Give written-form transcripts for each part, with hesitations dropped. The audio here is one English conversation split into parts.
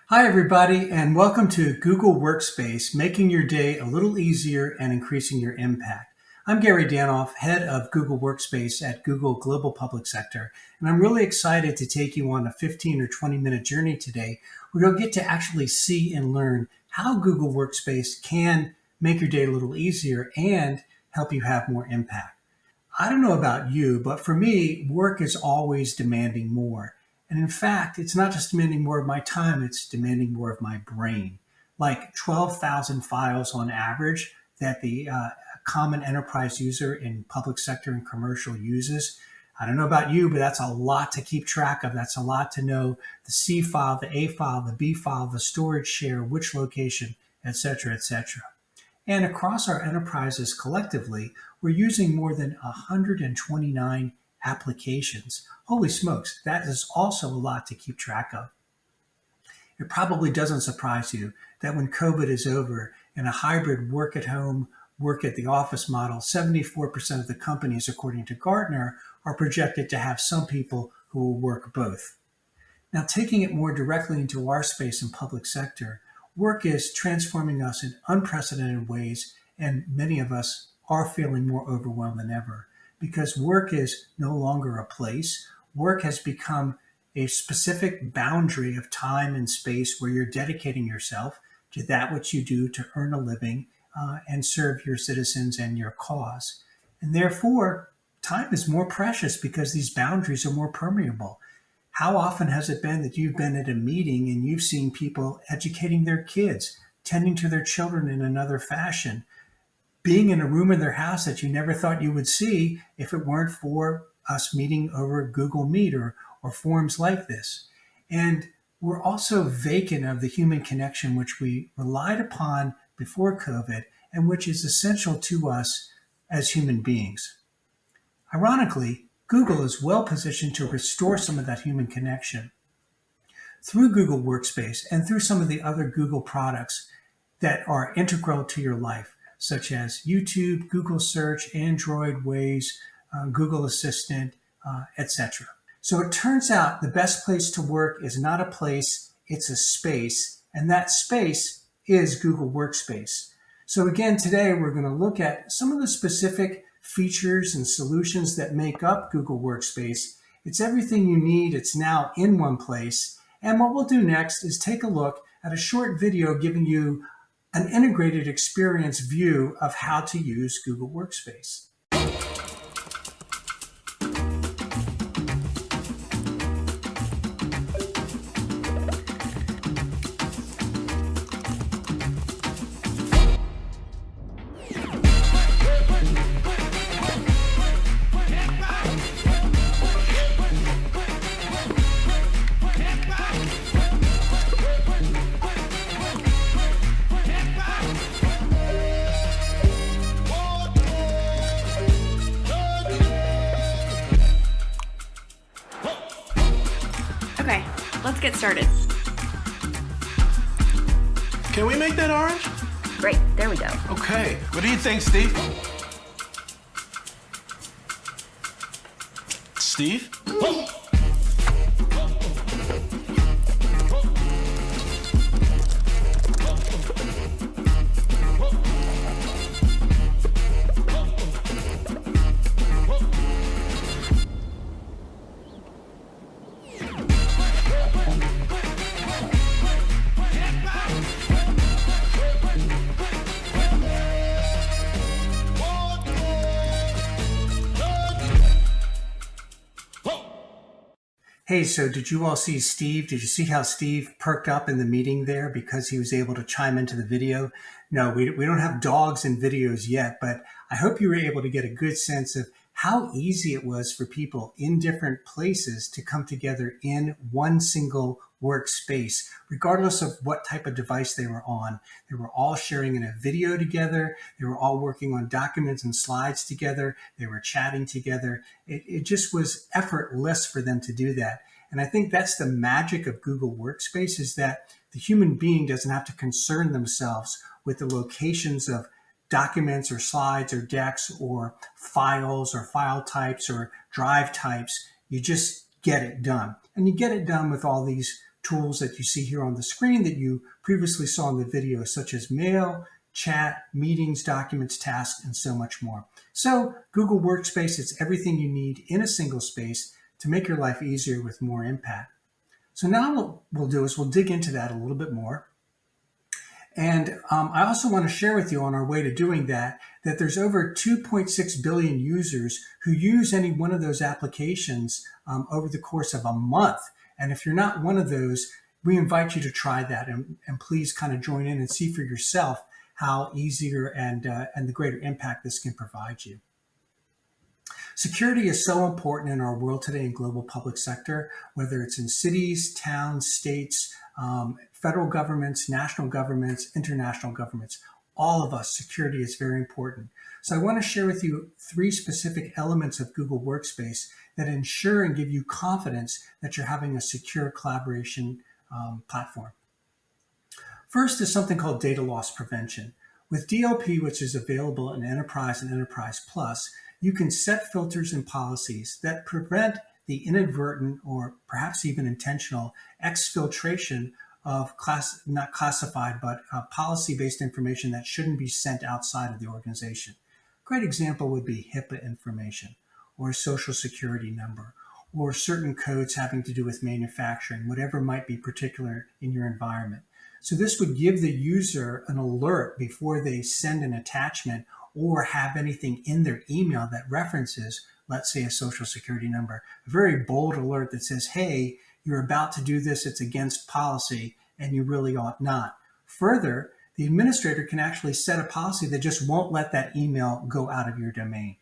Hi, everybody, and welcome to Google Workspace, making your day a little easier and increasing your impact. I'm Gary Danoff, head of Google Workspace at Google Global Public Sector, and I'm really excited to take you on a 15 or 20-minute journey today where you'll get to actually see and learn how Google Workspace can make your day a little easier and help you have more impact. I don't know about you, but for me, work is always demanding more. And in fact, it's not just demanding more of my time, it's demanding more of my brain. Like 12,000 files on average that the common enterprise user in public sector and commercial uses. I don't know about you, but that's a lot to keep track of. That's a lot to know the C file, the A file, the B file, the storage share, which location, et cetera, et cetera. And across our enterprises collectively, we're using more than 129 applications. Holy smokes, that is also a lot to keep track of. It probably doesn't surprise you that when COVID is over and a hybrid work at home, work at the office model, 74% of the companies, according to Gartner, are projected to have some people who will work both. Now, taking it more directly into our space in public sector, work is transforming us in unprecedented ways, and many of us are feeling more overwhelmed than ever because work is no longer a place. Work has become a specific boundary of time and space where you're dedicating yourself to that which you do to earn a living and serve your citizens and your cause. And therefore, time is more precious because these boundaries are more permeable. How often has it been that you've been at a meeting and you've seen people educating their kids, tending to their children in another fashion, being in a room in their house that you never thought you would see if it weren't for us meeting over Google Meet or forums like this? And we're also vacant of the human connection which we relied upon before COVID and which is essential to us as human beings. Ironically, Google is well positioned to restore some of that human connection through Google Workspace and through some of the other Google products that are integral to your life, such as YouTube, Google Search, Android, Waze, Google Assistant, etc. So it turns out the best place to work is not a place, it's a space, and that space is Google Workspace. So again, today we're going to look at some of the specific features and solutions that make up Google Workspace. It's everything you need. It's now in one place. And what we'll do next is take a look at a short video giving you an integrated experience view of how to use Google Workspace. Okay, let's get started. Can we make that orange? Great, there we go. Okay. What do you think, Steve? Steve? Hey, so did you all see Steve? Did you see how Steve perked up in the meeting there because he was able to chime into the video? No, we don't have dogs in videos yet, but I hope you were able to get a good sense of how easy it was for people in different places to come together in one single workspace, regardless of what type of device they were on. They were all sharing in a video together. They were all working on documents and slides together. They were chatting together. It just was effortless for them to do that. And I think that's the magic of Google Workspace, is that the human being doesn't have to concern themselves with the locations of documents or slides or decks or files or file types or drive types. You just get it done. And you get it done with all these tools that you see here on the screen that you previously saw in the video, such as mail, chat, meetings, documents, tasks, and so much more. So Google Workspace, it's everything you need in a single space to make your life easier with more impact. So now what we'll do is we'll dig into that a little bit more. And I also want to share with you on our way to doing that there's over 2.6 billion users who use any one of those applications over the course of a month. And if you're not one of those, we invite you to try that and please kind of join in and see for yourself how easier and the greater impact this can provide you. Security is so important in our world today in global public sector, whether it's in cities, towns, states, federal governments, national governments, international governments. All of us, security is very important. So I want to share with you 3 specific elements of Google Workspace that ensure and give you confidence that you're having a secure collaboration platform. First is something called data loss prevention. With DLP, which is available in Enterprise and Enterprise Plus, you can set filters and policies that prevent the inadvertent or perhaps even intentional exfiltration of not classified, but policy-based information that shouldn't be sent outside of the organization. A great example would be HIPAA information or a social security number or certain codes having to do with manufacturing, whatever might be particular in your environment. So this would give the user an alert before they send an attachment or have anything in their email that references, let's say, a social security number, a very bold alert that says, hey, you're about to do this, it's against policy, and you really ought not. Further, the administrator can actually set a policy that just won't let that email go out of your domain.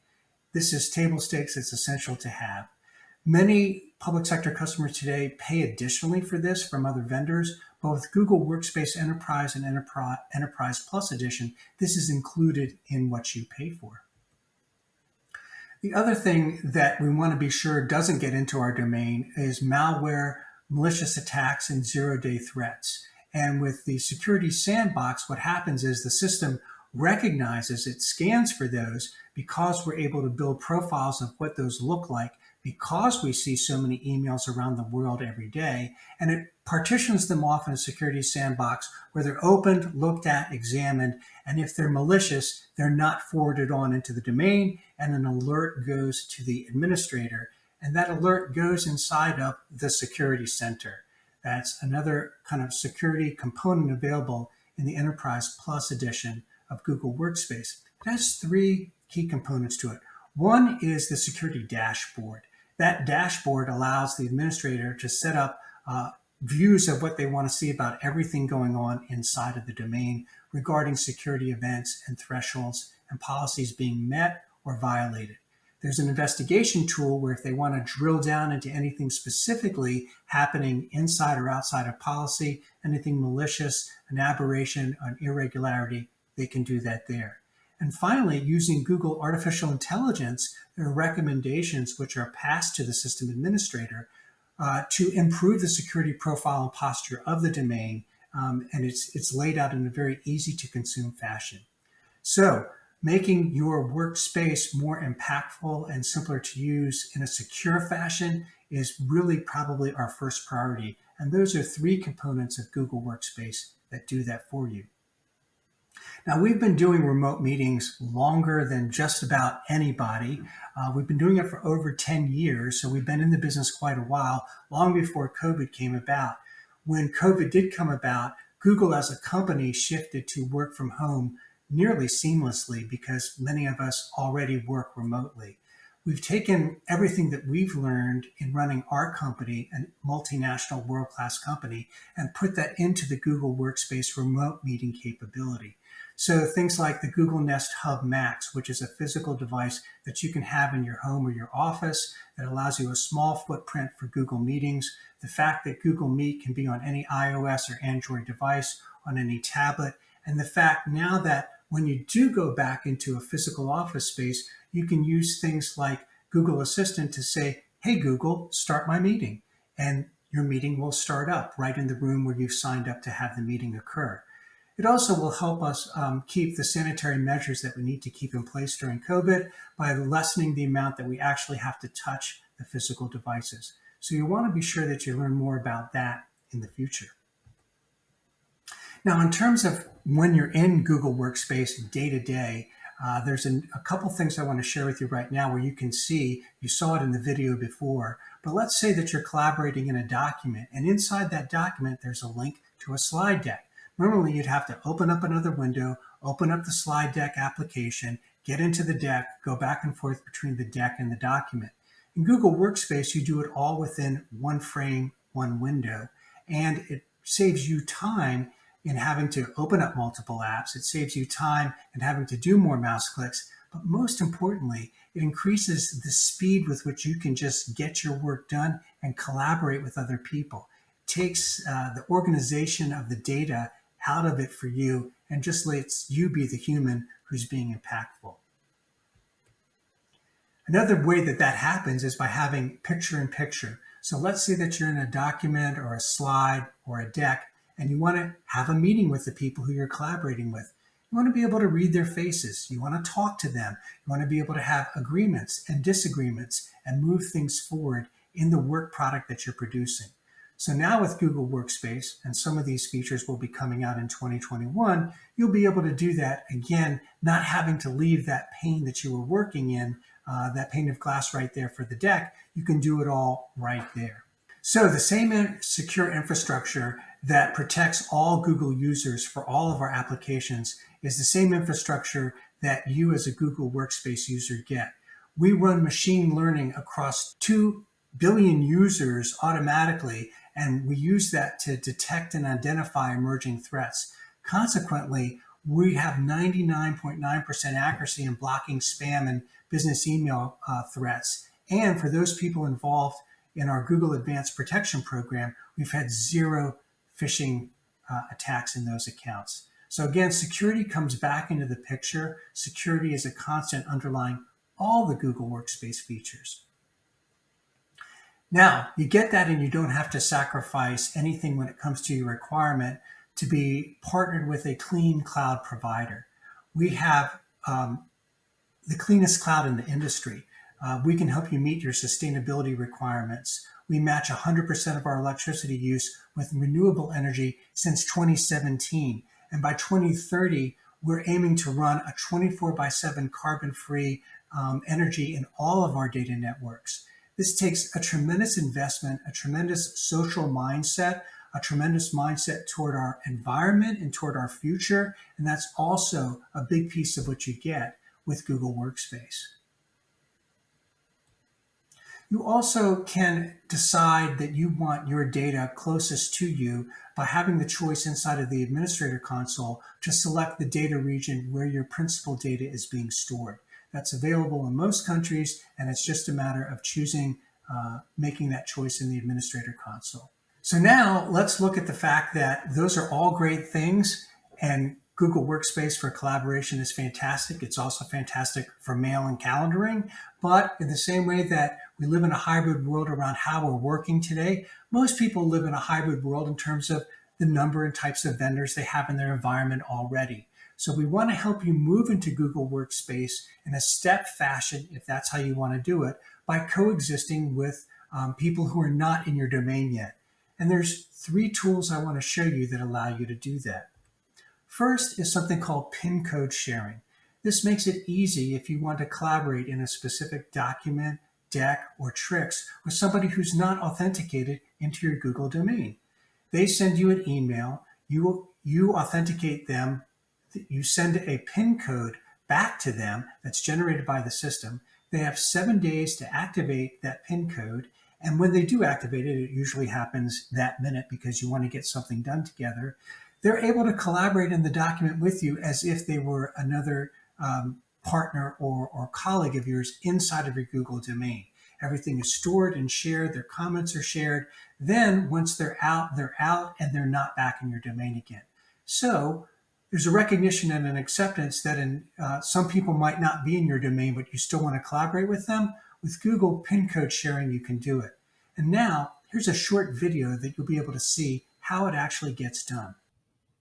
This is table stakes, it's essential to have. Many public sector customers today pay additionally for this from other vendors, but with Google Workspace Enterprise and Enterprise Plus Edition, this is included in what you pay for. The other thing that we want to be sure doesn't get into our domain is malware, malicious attacks, and zero-day threats. And with the security sandbox, what happens is the system recognizes, it scans for those because we're able to build profiles of what those look like because we see so many emails around the world every day, and it partitions them off in a security sandbox where they're opened, looked at, examined, and if they're malicious, they're not forwarded on into the domain, and an alert goes to the administrator, and that alert goes inside of the security center. That's another kind of security component available in the Enterprise Plus edition of Google Workspace. It has 3 key components to it. One is the security dashboard. That dashboard allows the administrator to set up views of what they want to see about everything going on inside of the domain regarding security events and thresholds and policies being met or violated. There's an investigation tool where if they want to drill down into anything specifically happening inside or outside of policy, anything malicious, an aberration, an irregularity, they can do that there. And finally, using Google Artificial Intelligence, there are recommendations which are passed to the system administrator to improve the security profile and posture of the domain, and it's laid out in a very easy to consume fashion. So making your workspace more impactful and simpler to use in a secure fashion is really probably our first priority. And those are 3 components of Google Workspace that do that for you. Now, we've been doing remote meetings longer than just about anybody. We've been doing it for over 10 years, so we've been in the business quite a while, long before COVID came about. When COVID did come about, Google as a company shifted to work from home nearly seamlessly because many of us already work remotely. We've taken everything that we've learned in running our company, a multinational world-class company, and put that into the Google Workspace remote meeting capability. So things like the Google Nest Hub Max, which is a physical device that you can have in your home or your office that allows you a small footprint for Google Meetings. The fact that Google Meet can be on any iOS or Android device, on any tablet, and the fact now that when you do go back into a physical office space, you can use things like Google Assistant to say, hey, Google, start my meeting. And your meeting will start up right in the room where you've signed up to have the meeting occur. It also will help us keep the sanitary measures that we need to keep in place during COVID by lessening the amount that we actually have to touch the physical devices. So you want to be sure that you learn more about that in the future. Now, in terms of when you're in Google Workspace day to day, there's a couple things I want to share with you right now where you can see, you saw it in the video before, but let's say that you're collaborating in a document, and inside that document, there's a link to a slide deck. Normally, you'd have to open up another window, open up the slide deck application, get into the deck, go back and forth between the deck and the document. In Google Workspace, you do it all within one frame, one window, and it saves you time in having to open up multiple apps. It saves you time in having to do more mouse clicks, but most importantly, it increases the speed with which you can just get your work done and collaborate with other people. It takes the organization of the data out of it for you and just lets you be the human who's being impactful. Another way that that happens is by having picture-in-picture. So let's say that you're in a document or a slide or a deck, and you want to have a meeting with the people who you're collaborating with. You want to be able to read their faces. You want to talk to them. You want to be able to have agreements and disagreements and move things forward in the work product that you're producing. So now with Google Workspace, and some of these features will be coming out in 2021, you'll be able to do that again, not having to leave that pane that you were working in, that pane of glass right there for the deck. You can do it all right there. So the same secure infrastructure that protects all Google users for all of our applications is the same infrastructure that you as a Google Workspace user get. We run machine learning across 2 billion users automatically, and we use that to detect and identify emerging threats. Consequently, we have 99.9% accuracy in blocking spam and business email threats. And for those people involved in our Google Advanced Protection Program, we've had 0 phishing attacks in those accounts. So again, security comes back into the picture. Security is a constant underlying all the Google Workspace features. Now, you get that and you don't have to sacrifice anything when it comes to your requirement to be partnered with a clean cloud provider. We have the cleanest cloud in the industry. We can help you meet your sustainability requirements. We match 100% of our electricity use with renewable energy since 2017. And by 2030, we're aiming to run a 24/7 carbon-free energy in all of our data networks. This takes a tremendous investment, a tremendous social mindset, a tremendous mindset toward our environment and toward our future. And that's also a big piece of what you get with Google Workspace. You also can decide that you want your data closest to you by having the choice inside of the administrator console to select the data region where your principal data is being stored. That's available in most countries, and it's just a matter of choosing, making that choice in the administrator console. So now let's look at the fact that those are all great things, and Google Workspace for collaboration is fantastic. It's also fantastic for mail and calendaring. But in the same way that we live in a hybrid world around how we're working today, most people live in a hybrid world in terms of the number and types of vendors they have in their environment already. So we want to help you move into Google Workspace in a step fashion, if that's how you want to do it, by coexisting with people who are not in your domain yet. And there's 3 tools I want to show you that allow you to do that. First is something called pin code sharing. This makes it easy if you want to collaborate in a specific document, deck, or tricks with somebody who's not authenticated into your Google domain. They send you an email, you authenticate them, you send a pin code back to them that's generated by the system. They have 7 days to activate that pin code. And when they do activate it, it usually happens that minute because you want to get something done together. They're able to collaborate in the document with you as if they were another partner or colleague of yours inside of your Google domain. Everything is stored and shared. Their comments are shared. Then once they're out, and they're not back in your domain again. So there's a recognition and an acceptance that some people might not be in your domain, but you still want to collaborate with them. With Google pin code sharing, you can do it. And now here's a short video that you'll be able to see how it actually gets done.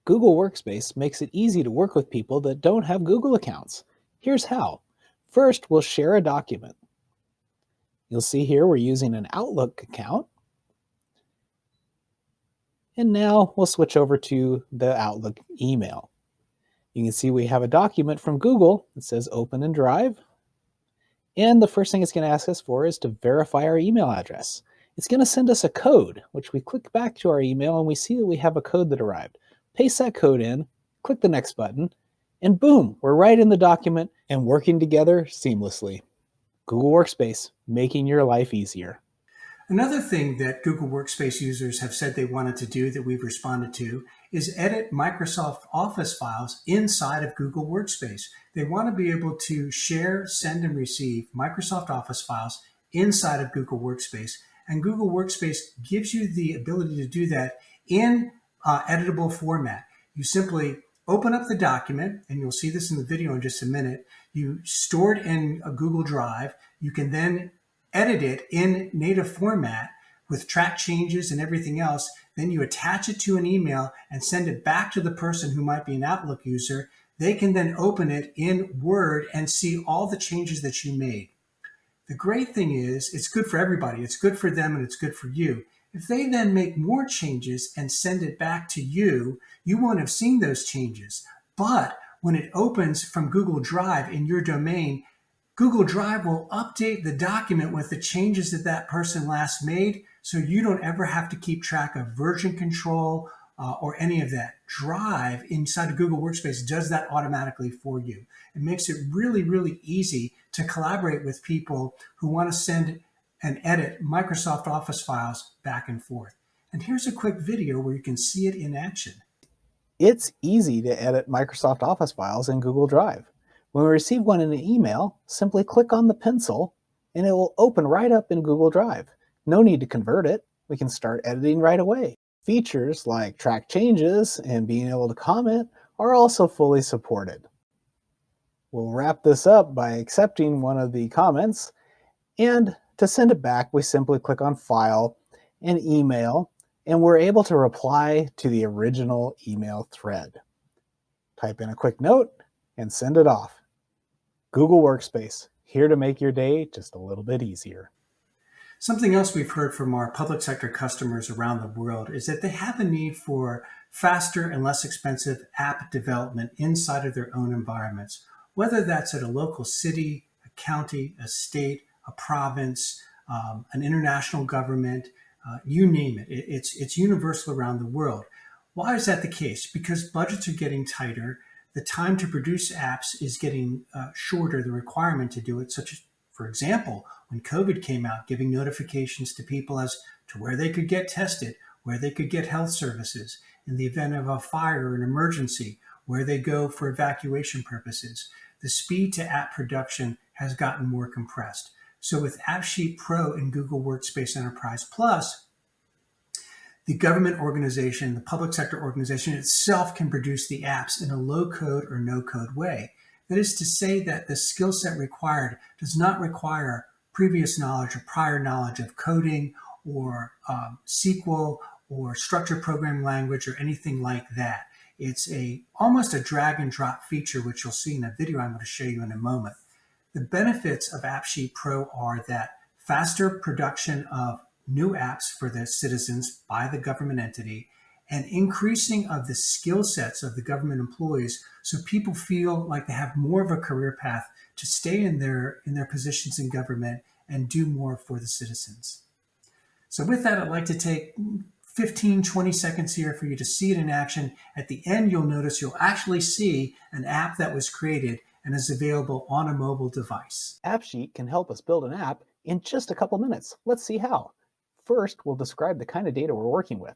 Google Workspace makes it easy to work with people that don't have Google accounts. Here's how. First, we'll share a document. You'll see here we're using an Outlook account. And now we'll switch over to the Outlook email. You can see we have a document from Google that says open in Drive. And the first thing it's going to ask us for is to verify our email address. It's going to send us a code, which we click back to our email and we see that we have a code that arrived. Paste that code in, click the next button, and boom, we're right in the document and working together seamlessly. Google Workspace, making your life easier. Another thing that Google Workspace users have said they wanted to do that we've responded to is edit Microsoft Office files inside of Google Workspace. They want to be able to share, send, and receive Microsoft Office files inside of Google Workspace. And Google Workspace gives you the ability to do that in editable format. You simply open up the document, and you'll see this in the video in just a minute. You store it in a Google Drive. You can then edit it in native format with track changes and everything else. Then you attach it to an email and send it back to the person who might be an Outlook user. They can then open it in Word and see all the changes that you made. The great thing is it's good for everybody. It's good for them and it's good for you. If they then make more changes and send it back to you, you won't have seen those changes. But when it opens from Google Drive in your domain, Google Drive will update the document with the changes that that person last made, so you don't ever have to keep track of version control or any of that. Drive inside of Google Workspace does that automatically for you. It makes it really, really easy to collaborate with people who want to send and edit Microsoft Office files back and forth. And here's a quick video where you can see it in action. It's easy to edit Microsoft Office files in Google Drive. When we receive one in an email, simply click on the pencil and it will open right up in Google Drive. No need to convert it. We can start editing right away. Features like track changes and being able to comment are also fully supported. We'll wrap this up by accepting one of the comments, and to send it back, we simply click on File and Email, and we're able to reply to the original email thread. Type in a quick note and send it off. Google Workspace, here to make your day just a little bit easier. Something else we've heard from our public sector customers around the world is that they have a need for faster and less expensive app development inside of their own environments, whether that's at a local city, a county, a state, a province, an international government, you name it. It's universal around the world. Why is that the case? Because budgets are getting tighter. The time to produce apps is getting shorter, the requirement to do it, such as, for example, when COVID came out, giving notifications to people as to where they could get tested, where they could get health services, in the event of a fire or an emergency, where they go for evacuation purposes. The speed to app production has gotten more compressed. So with AppSheet Pro and Google Workspace Enterprise Plus, the government organization, the public sector organization itself can produce the apps in a low-code or no-code way. That is to say that the skill set required does not require previous knowledge or prior knowledge of coding or SQL or structured programming language or anything like that. It's almost a drag and drop feature, which you'll see in a video I'm going to show you in a moment. The benefits of AppSheet Pro are that faster production of new apps for the citizens by the government entity, and increasing of the skill sets of the government employees so people feel like they have more of a career path to stay in their positions in government and do more for the citizens. So with that, I'd like to take 15, 20 seconds here for you to see it in action. At the end, you'll notice you'll actually see an app that was created and is available on a mobile device. AppSheet can help us build an app in just a couple minutes. Let's see how. First, we'll describe the kind of data we're working with.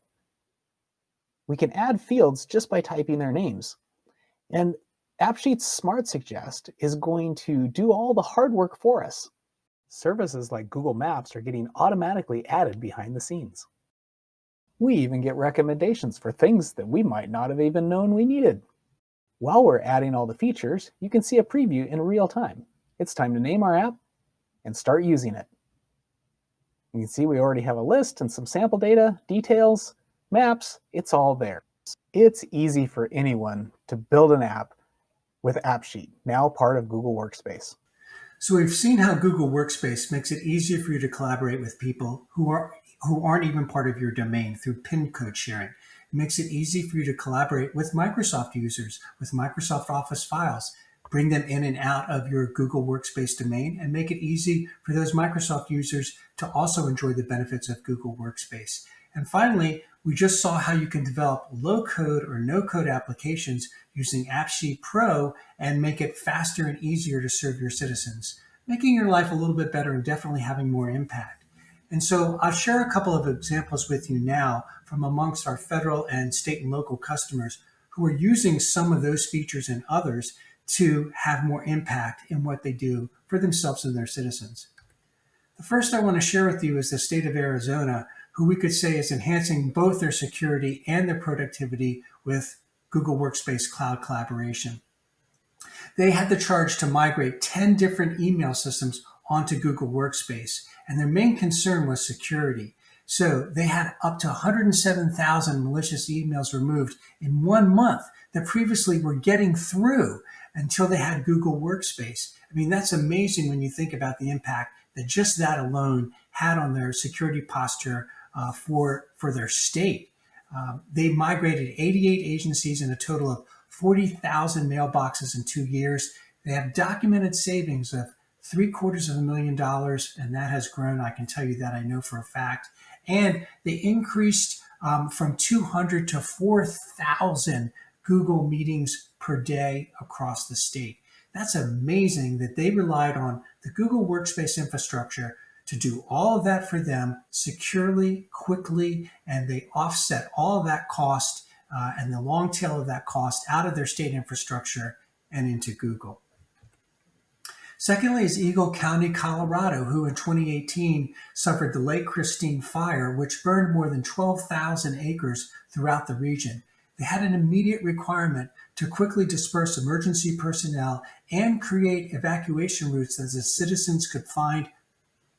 We can add fields just by typing their names. And AppSheet's Smart Suggest is going to do all the hard work for us. Services like Google Maps are getting automatically added behind the scenes. We even get recommendations for things that we might not have even known we needed. While we're adding all the features, you can see a preview in real time. It's time to name our app and start using it. You can see we already have a list and some sample data, details, maps, it's all there. It's easy for anyone to build an app with AppSheet, now part of Google Workspace. So we've seen how Google Workspace makes it easier for you to collaborate with people who aren't even part of your domain through pin code sharing. It makes it easy for you to collaborate with Microsoft users, with Microsoft Office files, bring them in and out of your Google Workspace domain, and make it easy for those Microsoft users to also enjoy the benefits of Google Workspace. And finally, we just saw how you can develop low-code or no-code applications using AppSheet Pro and make it faster and easier to serve your citizens, making your life a little bit better and definitely having more impact. And so I'll share a couple of examples with you now from amongst our federal and state and local customers who are using some of those features and others to have more impact in what they do for themselves and their citizens. The first I want to share with you is the state of Arizona, who we could say is enhancing both their security and their productivity with Google Workspace Cloud Collaboration. They had the charge to migrate 10 different email systems onto Google Workspace, and their main concern was security. So they had up to 107,000 malicious emails removed in 1 month that previously were getting through until they had Google Workspace. I mean, that's amazing when you think about the impact that just that alone had on their security posture for their state. They migrated 88 agencies and a total of 40,000 mailboxes in 2 years. They have documented savings of $750,000, and that has grown. I can tell you that, I know for a fact. And they increased from 200 to 4,000 Google meetings per day across the state. That's amazing that they relied on the Google Workspace infrastructure to do all of that for them securely, quickly, and they offset all of that cost and the long tail of that cost out of their state infrastructure and into Google. Secondly is Eagle County, Colorado, who in 2018 suffered the Lake Christine fire, which burned more than 12,000 acres throughout the region. They had an immediate requirement to quickly disperse emergency personnel and create evacuation routes that the citizens could find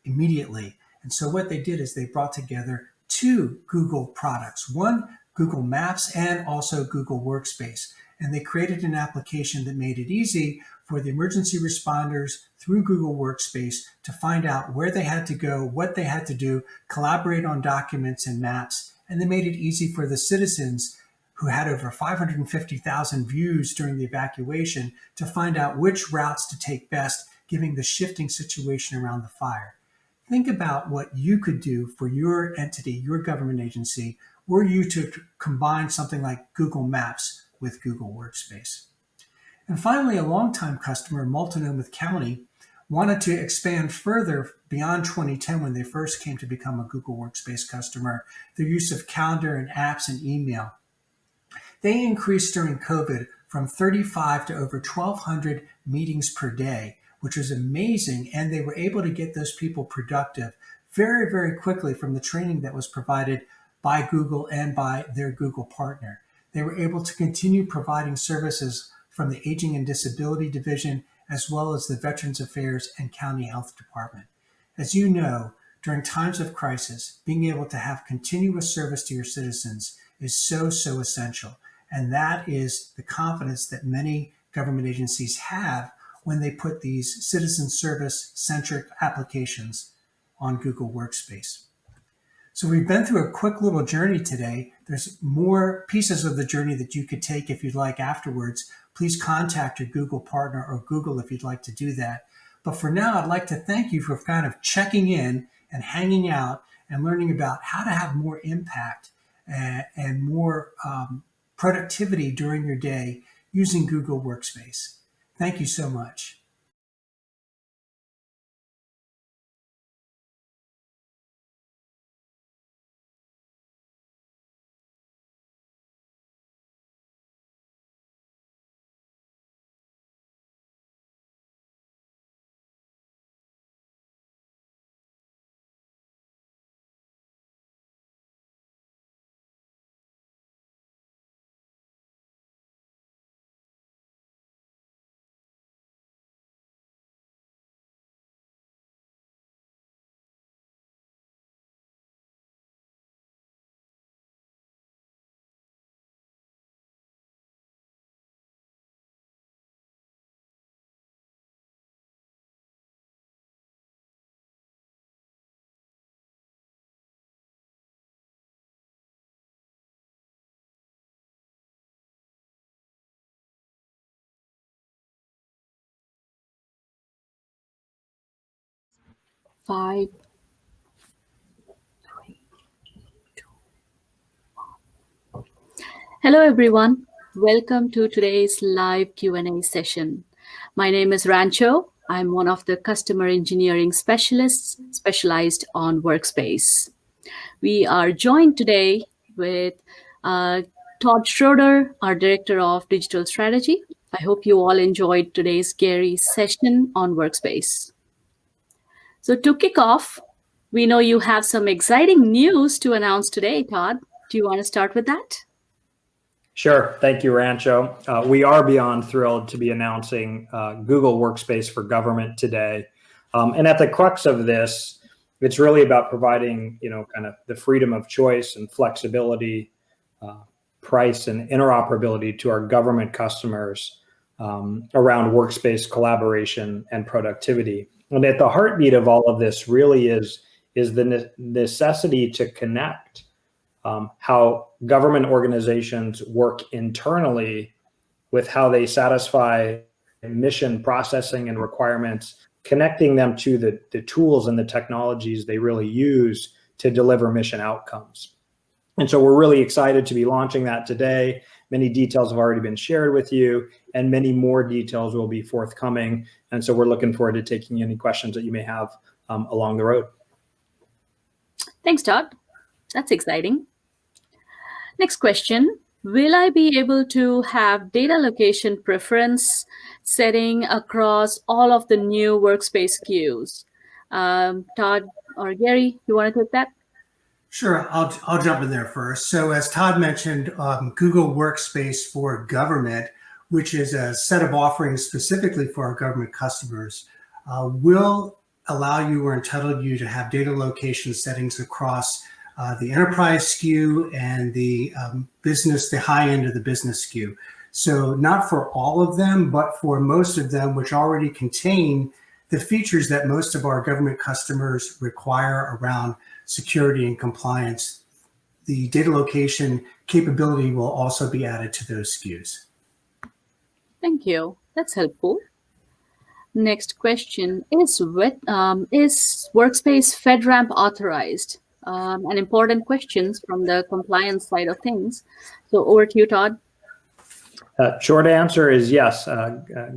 immediately. And so what they did is they brought together 2 Google products, one Google Maps and also Google Workspace. And they created an application that made it easy for the emergency responders through Google Workspace to find out where they had to go, what they had to do, collaborate on documents and maps. And they made it easy for the citizens who had over 550,000 views during the evacuation to find out which routes to take best, given the shifting situation around the fire. Think about what you could do for your entity, your government agency, were you to combine something like Google Maps with Google Workspace. And finally, a longtime customer, Multnomah County, wanted to expand further beyond 2010 when they first came to become a Google Workspace customer, their use of calendar and apps and email. They increased during COVID from 35 to over 1,200 meetings per day, which was amazing. And they were able to get those people productive very, very quickly from the training that was provided by Google and by their Google partner. They were able to continue providing services from the Aging and Disability Division, as well as the Veterans Affairs and County Health Department. As you know, during times of crisis, being able to have continuous service to your citizens is so, so essential. And that is the confidence that many government agencies have when they put these citizen service-centric applications on Google Workspace. So we've been through a quick little journey today. There's more pieces of the journey that you could take if you'd like afterwards. Please contact your Google partner or Google if you'd like to do that. But for now, I'd like to thank you for kind of checking in and hanging out and learning about how to have more impact and more productivity during your day using Google Workspace. Thank you so much. 5, 3, 2. Hello, everyone. Welcome to today's live Q&A session. My name is Rancho. I'm one of the customer engineering specialists specialized on Workspace. We are joined today with Todd Schroeder, our Director of Digital Strategy. I hope you all enjoyed today's Gary session on Workspace. So to kick off, we know you have some exciting news to announce today, Todd. Do you want to start with that? Sure. Thank you, Rancho. We are beyond thrilled to be announcing Google Workspace for Government today. And at the crux of this, it's really about providing, kind of the freedom of choice and flexibility, price and interoperability to our government customers around workspace collaboration and productivity. And at the heartbeat of all of this really is the necessity to connect how government organizations work internally with how they satisfy mission processing and requirements, connecting them to the tools and the technologies they really use to deliver mission outcomes. And so we're really excited to be launching that today. Many details have already been shared with you, and many more details will be forthcoming. And so we're looking forward to taking any questions that you may have along the road. Thanks, Todd. That's exciting. Next question. Will I be able to have data location preference setting across all of the new Workspace SKUs? Todd or Gary, you want to take that? Sure, I'll jump in there first. So as Todd mentioned, Google Workspace for Government, which is a set of offerings specifically for our government customers, will allow you or entitle you to have data location settings across the enterprise SKU and the the high end of the business SKU. So not for all of them, but for most of them, which already contain the features that most of our government customers require around security and compliance. The data location capability will also be added to those SKUs. Thank you. That's helpful. Next question, is Workspace FedRAMP authorized? An important question from the compliance side of things. So over to you, Todd. Short answer is yes.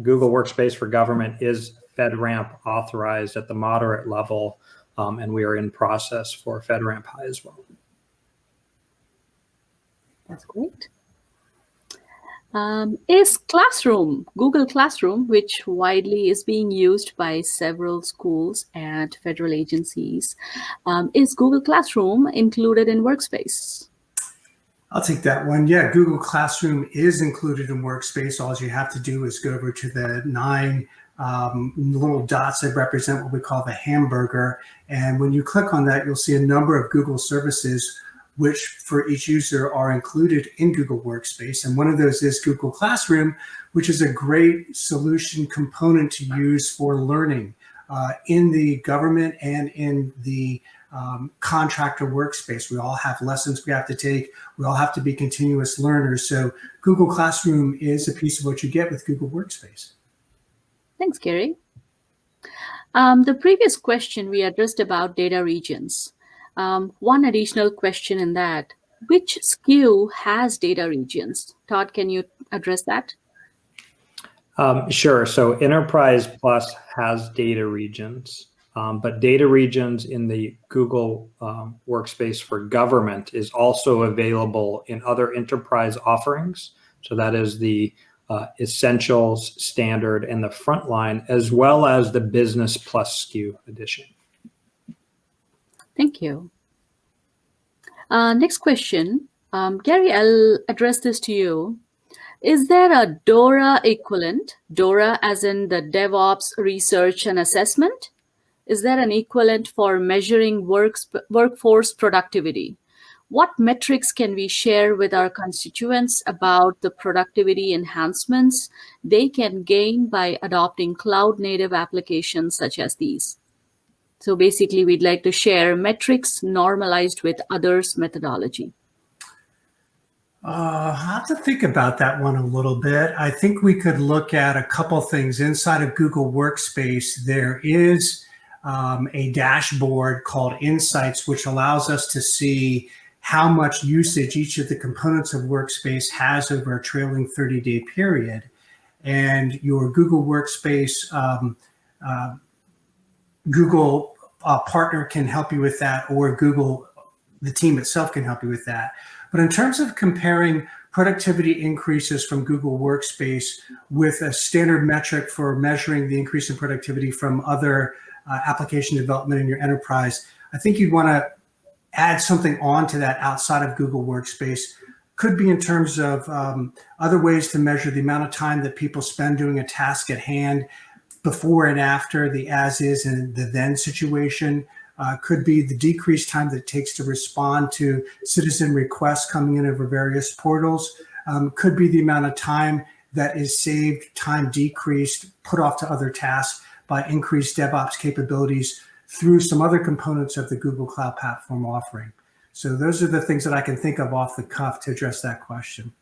Google Workspace for Government is FedRAMP authorized at the moderate level, and we are in process for FedRAMP High as well. That's great. Is Classroom, Google Classroom, which widely is being used by several schools and federal agencies, is Google Classroom included in Workspace? I'll take that one. Yeah, Google Classroom is included in Workspace. All you have to do is go over to the 9 little dots that represent what we call the hamburger. And when you click on that, you'll see a number of Google services which for each user are included in Google Workspace. And one of those is Google Classroom, which is a great solution component to use for learning in the government and in the contractor workspace. We all have lessons we have to take. We all have to be continuous learners. So Google Classroom is a piece of what you get with Google Workspace. Thanks, Gary. The previous question we addressed about data regions. One additional question in that, which SKU has data regions? Todd, can you address that? Sure. So Enterprise Plus has data regions, but data regions in the Google Workspace for Government is also available in other enterprise offerings. So that is the Essentials, Standard, and the Frontline, as well as the Business Plus SKU edition. Thank you. Next question. Gary, I'll address this to you. Is there a DORA equivalent? DORA as in the DevOps Research and Assessment? Is there an equivalent for measuring workforce productivity? What metrics can we share with our constituents about the productivity enhancements they can gain by adopting cloud-native applications such as these? So basically, we'd like to share metrics normalized with others' methodology. I'll have to think about that one a little bit. I think we could look at a couple things inside of Google Workspace. There is a dashboard called Insights, which allows us to see how much usage each of the components of Workspace has over a trailing 30-day period. And your Google Workspace Google partner can help you with that, or Google, the team itself, can help you with that. But in terms of comparing productivity increases from Google Workspace with a standard metric for measuring the increase in productivity from other application development in your enterprise, I think you'd want to add something onto that outside of Google Workspace. Could be in terms of other ways to measure the amount of time that people spend doing a task at hand before and after the as is and the then situation. Could be the decreased time that it takes to respond to citizen requests coming in over various portals. Could be the amount of time that is saved, time decreased, put off to other tasks by increased DevOps capabilities through some other components of the Google Cloud Platform offering. So those are the things that I can think of off the cuff to address that question.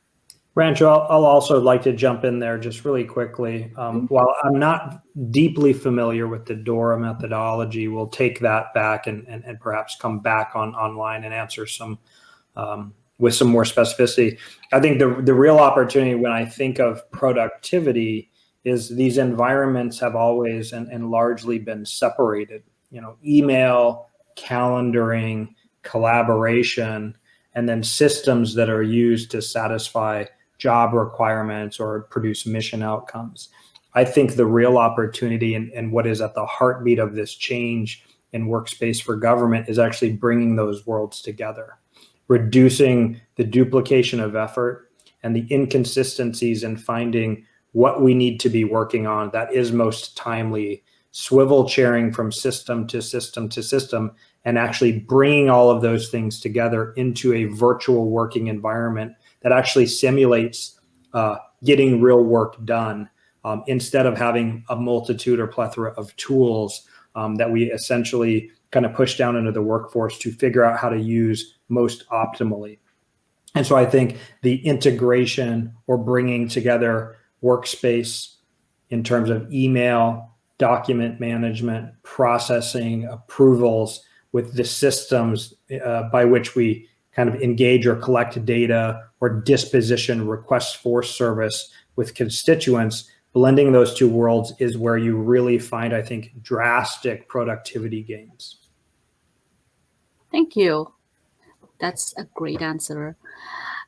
Rancho, I'll also like to jump in there just really quickly. While I'm not deeply familiar with the DORA methodology, we'll take that back and perhaps come back online and answer some with some more specificity. I think the real opportunity when I think of productivity is these environments have always and largely been separated. Email, calendaring, collaboration, and then systems that are used to satisfy job requirements or produce mission outcomes. I think the real opportunity and what is at the heartbeat of this change in Workspace for Government is actually bringing those worlds together, reducing the duplication of effort and the inconsistencies in finding what we need to be working on that is most timely, swivel chairing from system to system to system, and actually bringing all of those things together into a virtual working environment that actually simulates getting real work done instead of having a multitude or plethora of tools that we essentially kind of push down into the workforce to figure out how to use most optimally. And so I think the integration or bringing together Workspace in terms of email, document management, processing, approvals with the systems by which we kind of engage or collect data or disposition requests for service with constituents, blending those two worlds is where you really find, I think, drastic productivity gains. Thank you. That's a great answer.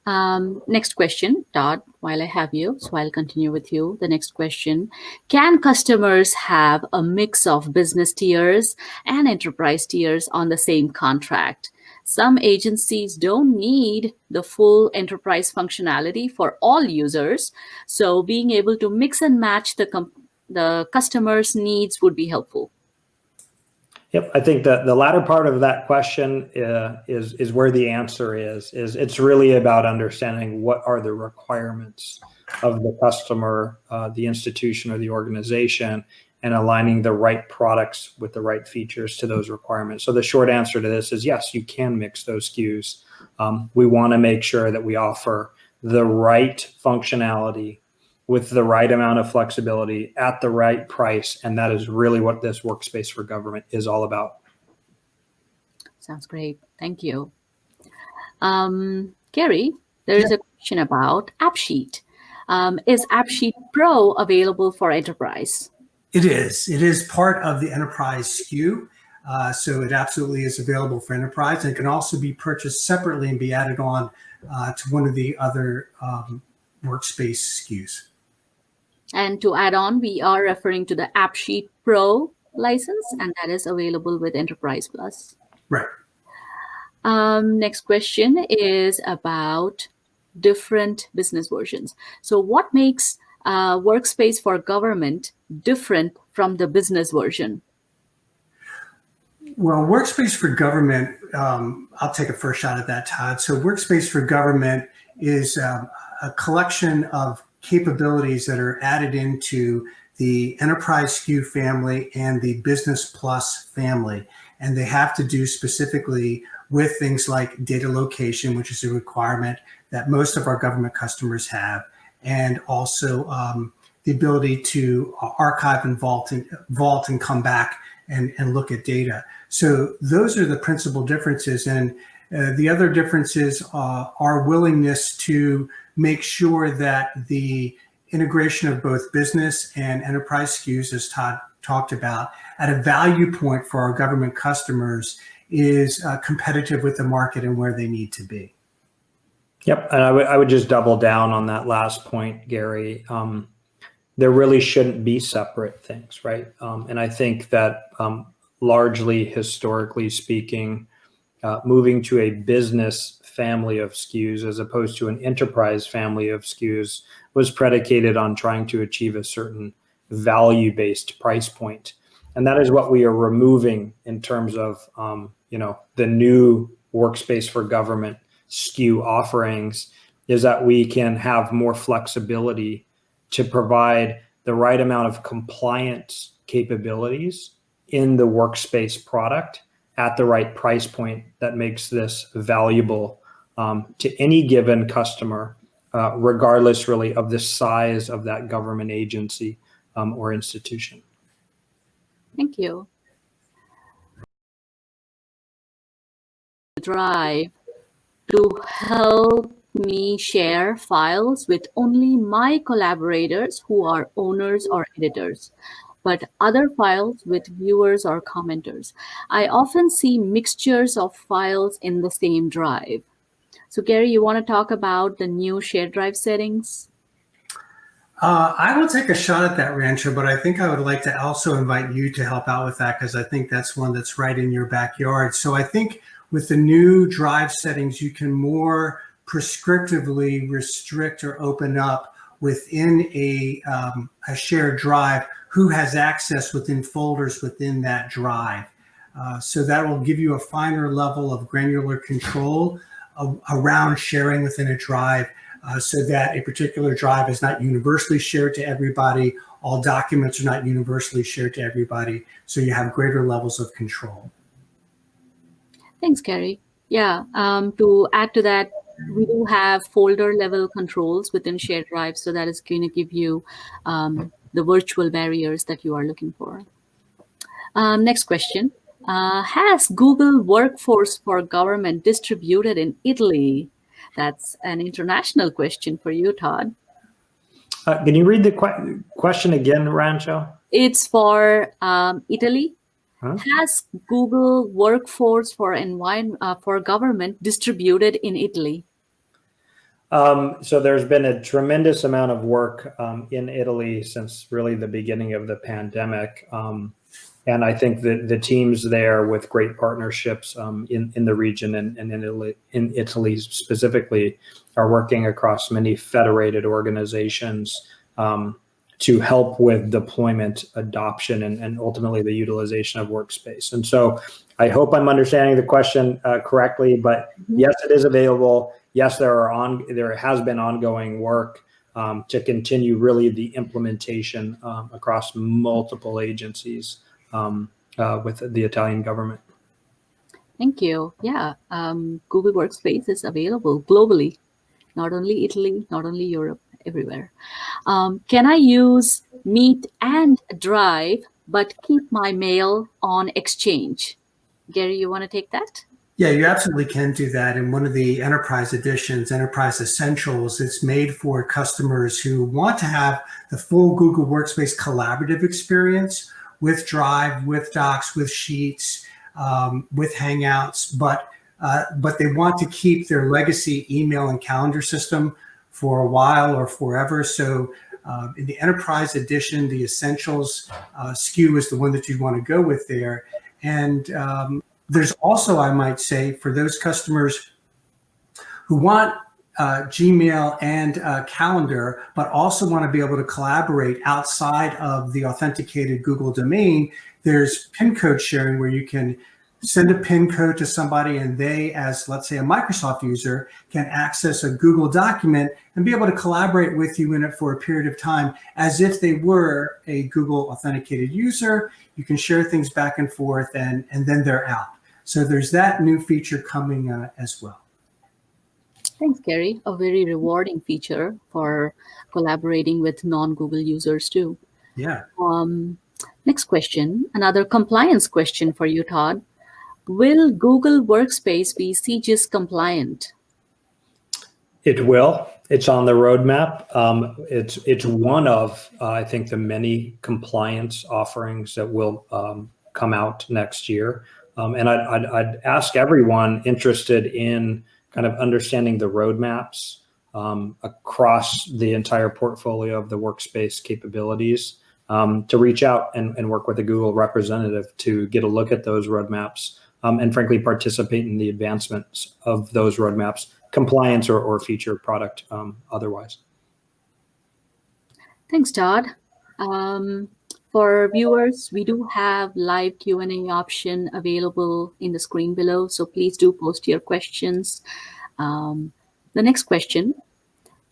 Next question, Todd, while I have you, so I'll continue with you. The next question, can customers have a mix of business tiers and enterprise tiers on the same contract? Some agencies don't need the full enterprise functionality for all users, so being able to mix and match the customer's needs would be helpful. Yep, I think that the latter part of that question is where the answer is it's really about understanding what are the requirements of the customer, the institution or the organization, and aligning the right products with the right features to those requirements. So the short answer to this is yes, you can mix those SKUs. We want to make sure that we offer the right functionality with the right amount of flexibility at the right price. And that is really what this Workspace for Government is all about. Sounds great. Thank you. Gary, there is a question about AppSheet. Is AppSheet Pro available for enterprise? It is. It is part of the enterprise SKU. So it absolutely is available for enterprise, and it can also be purchased separately and be added on to one of the other Workspace SKUs. And to add on, we are referring to the AppSheet Pro license, and that is available with Enterprise Plus. Right. Next question is about different business versions. So what makes Workspace for Government different from the business version? Well, Workspace for Government, I'll take a first shot at that, Todd. So Workspace for Government is a collection of capabilities that are added into the Enterprise SKU family and the Business Plus family. And they have to do specifically with things like data location, which is a requirement that most of our government customers have, and also the ability to archive and vault and come back and look at data. So those are the principal differences. And the other differences are willingness to make sure that the integration of both business and enterprise SKUs, as Todd talked about, at a value point for our government customers is competitive with the market and where they need to be. Yep, and I would just double down on that last point, Gary. There really shouldn't be separate things, right? And I think that largely, historically speaking, moving to a business family of SKUs as opposed to an enterprise family of SKUs was predicated on trying to achieve a certain value-based price point. And that is what we are removing in terms of the new Workspace for Government SKU offerings, is that we can have more flexibility to provide the right amount of compliance capabilities in the Workspace product at the right price point that makes this valuable to any given customer, regardless really of the size of that government agency or institution. Thank you. Drive to help me share files with only my collaborators who are owners or editors, but other files with viewers or commenters. I often see mixtures of files in the same drive. So Gary, you want to talk about the new shared drive settings? I will take a shot at that, Rancho, but I think I would like to also invite you to help out with that, because I think that's one that's right in your backyard. So I think with the new drive settings, you can more prescriptively restrict or open up within a shared drive who has access within folders within that drive. So that will give you a finer level of granular control around sharing within a drive, so that a particular drive is not universally shared to everybody. All documents are not universally shared to everybody. So you have greater levels of control. Thanks, Gary. Yeah, to add to that, we do have folder level controls within shared drives. So that is going to give you the virtual barriers that you are looking for. Next question. Has Google Workforce for Government distributed in Italy? That's an international question for you, Todd. Can you read the question again, Rancho? It's for Italy. Huh? Has Google Workforce for Government distributed in Italy? So there's been a tremendous amount of work in Italy since really the beginning of the pandemic. And I think that the teams there, with great partnerships in the region and in Italy specifically, are working across many federated organizations to help with deployment, adoption, and ultimately the utilization of Workspace. And so I hope I'm understanding the question correctly, but yes, it is available. Yes, there has been ongoing work to continue really the implementation across multiple agencies with the Italian government. Thank you. Yeah, Google Workspace is available globally, not only Italy, not only Europe, everywhere. Can I use Meet and Drive, but keep my mail on Exchange? Gary, you want to take that? Yeah, you absolutely can do that. In one of the enterprise editions, Enterprise Essentials, it's made for customers who want to have the full Google Workspace collaborative experience with Drive, with Docs, with Sheets, with Hangouts, but they want to keep their legacy email and calendar system for a while or forever. So in the Enterprise Edition, the Essentials SKU is the one that you want to go with there. And there's also, I might say, for those customers who want Gmail and Calendar, but also want to be able to collaborate outside of the authenticated Google domain, there's PIN code sharing, where you can send a PIN code to somebody and they, as let's say a Microsoft user, can access a Google document and be able to collaborate with you in it for a period of time as if they were a Google authenticated user. You can share things back and forth, and then they're out. So there's that new feature coming as well. Thanks, Gary. A very rewarding feature for collaborating with non-Google users too. Yeah. Next question, another compliance question for you, Todd. Will Google Workspace be CGIS compliant? It will. It's on the roadmap. It's one of, I think, the many compliance offerings that will come out next year. And I'd ask everyone interested in kind of understanding the roadmaps across the entire portfolio of the workspace capabilities to reach out and work with a Google representative to get a look at those roadmaps and frankly participate in the advancements of those roadmaps, compliance or feature product otherwise. Thanks, Todd. For viewers, we do have live Q&A option available in the screen below, so please do post your questions. The next question,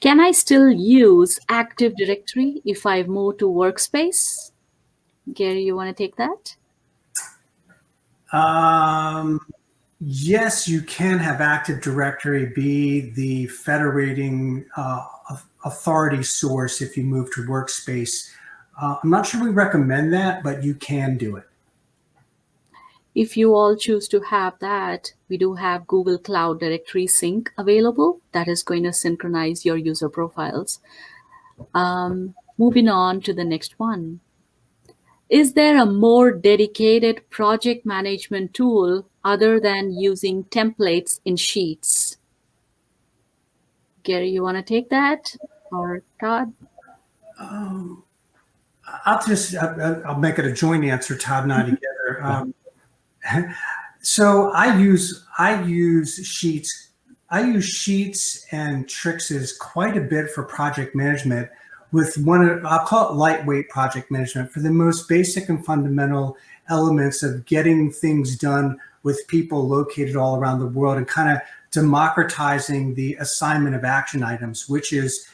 can I still use Active Directory if I move to Workspace? Gary, you want to take that? Yes, you can have Active Directory be the federating authority source if you move to Workspace. I'm not sure we recommend that, but you can do it. If you all choose to have that, we do have Google Cloud Directory Sync available. That is going to synchronize your user profiles. Moving on to the next one. Is there a more dedicated project management tool other than using templates in Sheets? Gary, you want to take that? Or Todd? I'll make it a joint answer, Todd and I together. So I use Sheets. I use Sheets and Trixes quite a bit for project management with I'll call it lightweight project management for the most basic and fundamental elements of getting things done with people located all around the world and kind of democratizing the assignment of action items, which is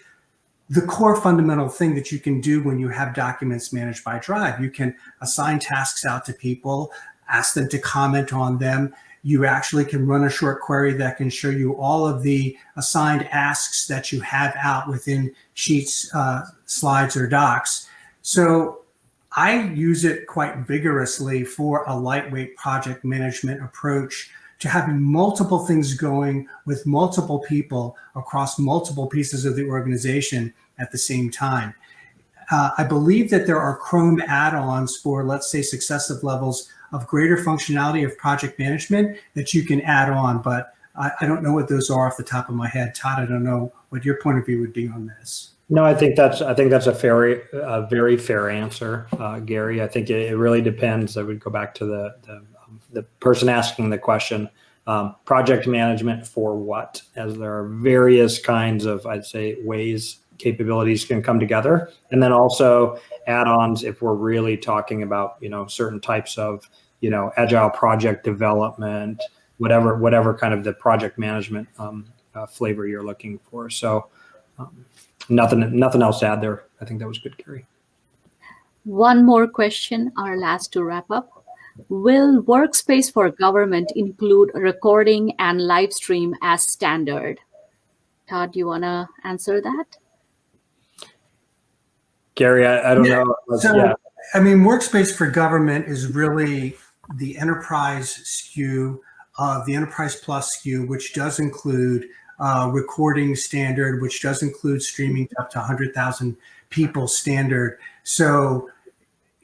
the core fundamental thing that you can do when you have documents managed by Drive. You can assign tasks out to people, ask them to comment on them. You actually can run a short query that can show you all of the assigned asks that you have out within Sheets, slides, or docs. So I use it quite vigorously for a lightweight project management approach to having multiple things going with multiple people across multiple pieces of the organization at the same time. I believe that there are Chrome add-ons for, let's say, successive levels of greater functionality of project management that you can add on, but I don't know what those are off the top of my head. Todd, I don't know what your point of view would be on this. No, I think that's a very fair answer, Gary. I think it really depends. I would go back to the person asking the question. Project management for what? As there are various kinds of, I'd say, ways capabilities can come together, and then also add-ons if we're really talking about certain types of agile project development, whatever kind of the project management flavor you're looking for. So nothing else to add there. I think that was good, Gary. One more question, our last to wrap up. Will Workspace for Government include recording and live stream as standard? Todd, do you want to answer that? Gary, I don't know. I mean, Workspace for Government is really the enterprise SKU of the Enterprise Plus SKU, which does include recording standard, which does include streaming up to 100,000 people standard. So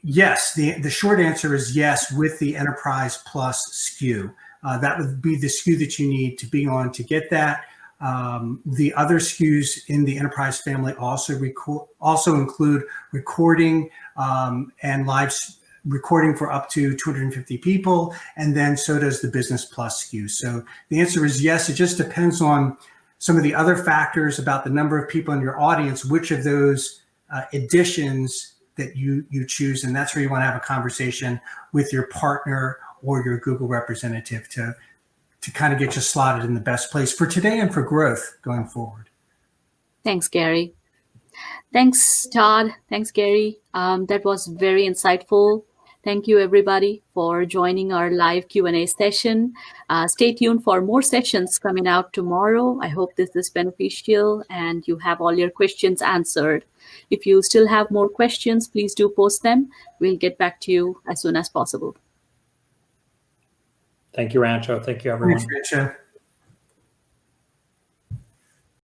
yes, the short answer is yes with the Enterprise Plus SKU. That would be the SKU that you need to be on to get that. The other SKUs in the enterprise family also include recording and live recording for up to 250 people, and then so does the Business Plus SKU. So the answer is yes. It just depends on some of the other factors about the number of people in your audience, which of those additions that you choose, and that's where you want to have a conversation with your partner or your Google representative to kind of get you slotted in the best place for today and for growth going forward. Thanks, Gary. Thanks, Todd. Thanks, Gary. That was very insightful. Thank you, everybody, for joining our live Q&A session. Stay tuned for more sessions coming out tomorrow. I hope this is beneficial and you have all your questions answered. If you still have more questions, please do post them. We'll get back to you as soon as possible. Thank you, Rancho. Thank you, everyone. Thanks, Rancho.